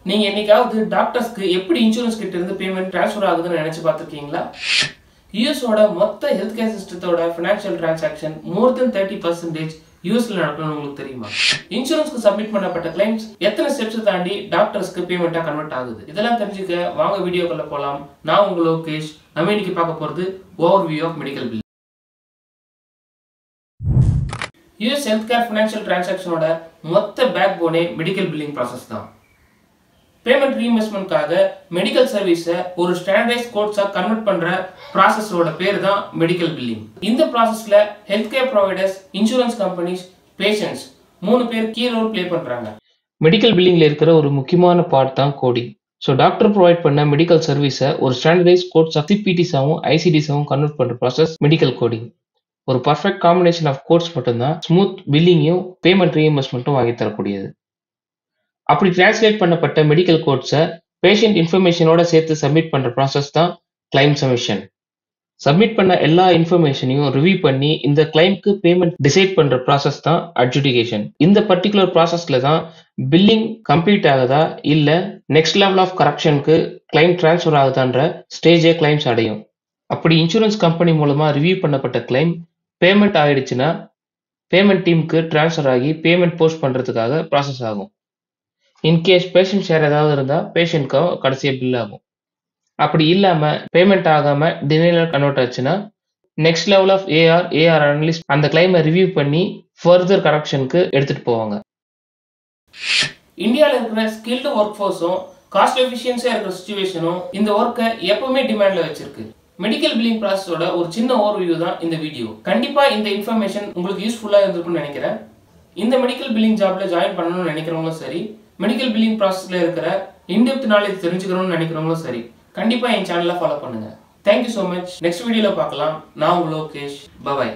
நீங்க என்னைக்காவது டாக்டர்ஸ்க்கு எப்படி இன்சூரன்ஸ் கிட்ட இருந்து பேமெண்ட் ட்ரான்ஸ்ஃபர் ஆகுதுன்னு நினைச்சு பார்த்திருக்கீங்களா? யூஎஸோட மொத்த ஹெல்த் கேர் சிஸ்டத்தோட ஃபினான்ஷியல் டிரான்சாக்ஷன் மோர் தென் 30% யூஎஸ்ல நடக்கணும்னு உங்களுக்கு தெரியுமா? இன்சூரன்ஸ்க்கு சப்மிட் பண்ணப்பட்ட கிளைம்ஸ் எத்தனை ஸ்டெப்ஸ் தாண்டி டாக்டர்ஸ்க்கு பேமெண்டா கன்வெர்ட் ஆகுது? இதெல்லாம் தெரிஞ்சுக்க வாங்க வீடியோக்குள்ள போலாம். நான் உங்க லோகேஷ். நம்ம இன்னைக்கு பார்க்க போறது overview of medical bill. US health care financial டிரான்சாக்ஷனோட மொத்த பேக் போனே மெடிக்கல் பில்லிங் ப்ராசஸ் தான். பேமெண்ட் ரீஇன்வெஸ்ட்மென்ட்காக மெடிக்கல் சர்வீஸை ஒரு ஸ்டாண்டர்டைஸ் கோட்ஸா கன்வெர்ட் பண்ற ப்ராசஸோட பேர் தான் மெடிக்கல் பில்லிங். இந்த ப்ராசஸ்ல health care providers, insurance companies, patients 3 பேர் கீ ரோல் ப்ளே பண்றாங்க. மெடிக்கல் பில்லிங்ல இருக்கிற ஒரு முக்கியமான பார்ட் தான் கோடிங். ஸோ டாக்டர் ப்ரொவைட் பண்ண மெடிக்கல் சர்வீஸை ஒரு ஸ்டாண்டர்டைஸ் கோட்ஸா சிபிடிஸாவும் ஐசிடிஸாவும் கன்வெர்ட் பண்ற ப்ராசஸ் மெடிக்கல் கோடிங். ஒரு பர்ஃபெக்ட் காம்பினேஷன் ஆஃப் கோட்ஸ் மட்டும்தான் ஸ்மூத் பில்லிங்கையும் பேமெண்ட் ரீஇன்வெஸ்ட்மெண்ட்டும் வாங்கி தரக்கூடியது. அப்படி டிரான்ஸ்லேட் பண்ணப்பட்ட மெடிக்கல் கோட்ஸை பேஷண்ட் இன்ஃபர்மேஷனோட சேர்த்து சப்மிட் பண்ற ப்ராசஸ் தான் கிளைம் சப்மிஷன். சப்மிட் பண்ண எல்லா இன்ஃபர்மேஷனையும் ரிவ்யூ பண்ணி இந்த கிளைம்க்கு பேமெண்ட் டிசைட் பண்ற ப்ராசஸ் தான் அட்ஜுடிகேஷன். இந்த பர்டிகுலர் ப்ராசஸ்ல தான் பில்லிங் கம்ப்ளீட் ஆகுதா இல்ல நெக்ஸ்ட் லெவல் ஆஃப் கரெக்ஷனுக்கு கிளைம் டிரான்ஸ்ஃபர் ஆகுதான்ற ஸ்டேஜே கிளைம்ஸ் அடையும். அப்படி இன்சூரன்ஸ் கம்பெனி மூலமா ரிவ்யூ பண்ணப்பட்ட கிளைம் பேமெண்ட் ஆயிடுச்சுன்னா பேமெண்ட் டீமுக்கு டிரான்ஸ்ஃபர் ஆகி பேமெண்ட் போஸ்ட் பண்றதுக்காக ப்ராசஸ் ஆகும். இன்கேஸ் பேஷண்ட் ஷேர் ஏதாவது இருந்தா பேஷண்ட்க்கு கடைசியா பில் ஆகும். அப்படி இல்லாம பேமெண்ட் ஆகாம டினையல் கன்வெர்ட் ஆச்சுன்னா next level of AR analyst அந்த கிளைமை ரிவ்யூ பண்ணி ஃபர்தர் கரெக்ஷனுக்கு எடுத்துட்டு போவாங்க. இந்தியாவில் இருக்கிற ஸ்கில்டு ஒர்க் ஃபோர்ஸும் காஸ்ட் எஃபிஷியன்சியா இருக்கிற சிச்சுவேஷனும் இந்த ஒர்க்கை எப்பவுமே டிமாண்ட்ல வச்சிருக்கு. மெடிக்கல் பில்லிங் ப்ராசஸோட ஒரு சின்ன ஓவர்வியூ தான் இந்த வீடியோ. கண்டிப்பா இந்த இன்ஃபர்மேஷன் உங்களுக்கு யூஸ்ஃபுல்லா இருந்திருக்கும்னு நினைக்கிறேன். இந்த மெடிக்கல் பில்லிங் ஜாப்ல ஜாயின் பண்ணணும்னு நினைக்கிறவங்களும் சரி, மெடிக்கல் பில்லிங் ப்ராசஸ்ல இருக்கிற இன்டெப்த் நாலேஜ் தெரிஞ்சுக்கணும்னு நினைக்கிறவங்களும் சரி, கண்டிப்பா என் சேனலை ஃபாலோ பண்ணுங்க. Thank you so much. நெக்ஸ்ட் வீடியோல பார்க்கலாம். நான் உங்க லோகேஷ். பை.